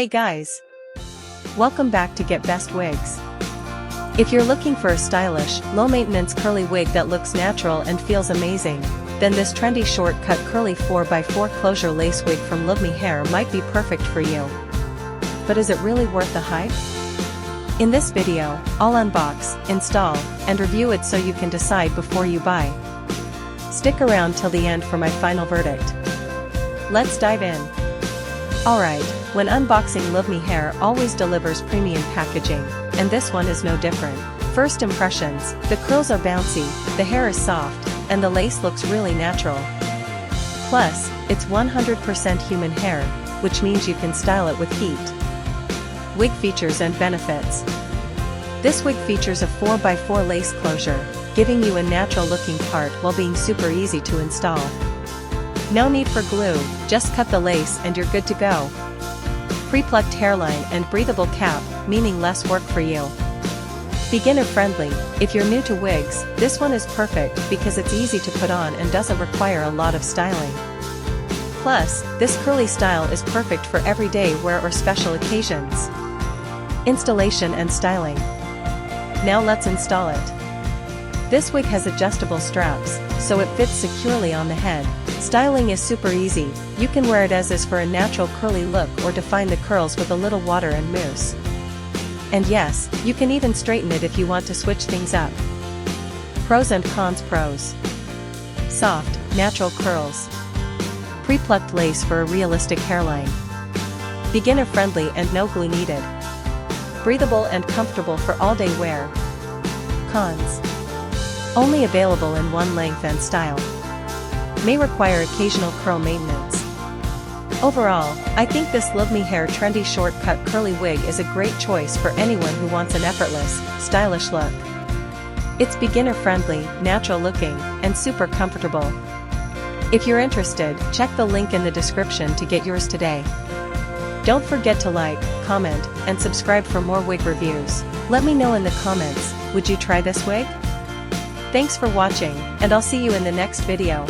Hey guys! Welcome back to Get Best Wigs. If you're looking for a stylish, low-maintenance curly wig that looks natural and feels amazing, then this trendy short-cut curly 4x4 closure lace wig from Luvme Hair might be perfect for you. But is it really worth the hype? In this video, I'll unbox, install, and review it so you can decide before you buy. Stick around till the end for my final verdict. Let's dive in. Alright, when unboxing, Luvme Hair always delivers premium packaging, and this one is no different. First impressions: the curls are bouncy, the hair is soft, and the lace looks really natural. Plus, it's 100% human hair, which means you can style it with heat. Wig features and benefits. This wig features a 4x4 lace closure, giving you a natural-looking part while being super easy to install. No need for glue, just cut the lace and you're good to go. Pre-plucked hairline and breathable cap, meaning less work for you. Beginner friendly: if you're new to wigs, this one is perfect because it's easy to put on and doesn't require a lot of styling. Plus, this curly style is perfect for everyday wear or special occasions. Installation and styling. Now let's install it. This wig has adjustable straps, so it fits securely on the head. Styling is super easy, you can wear it as is for a natural curly look or define the curls with a little water and mousse. And yes, you can even straighten it if you want to switch things up. Pros and cons. Pros: soft, natural curls. Pre-plucked lace for a realistic hairline. Beginner friendly and no glue needed. Breathable and comfortable for all-day wear. Cons: only available in one length and style. May require occasional curl maintenance. Overall, I think this Luvme Hair trendy short-cut curly wig is a great choice for anyone who wants an effortless, stylish look. It's beginner-friendly, natural-looking, and super comfortable. If you're interested, check the link in the description to get yours today. Don't forget to like, comment, and subscribe for more wig reviews. Let me know in the comments, would you try this wig? Thanks for watching, and I'll see you in the next video.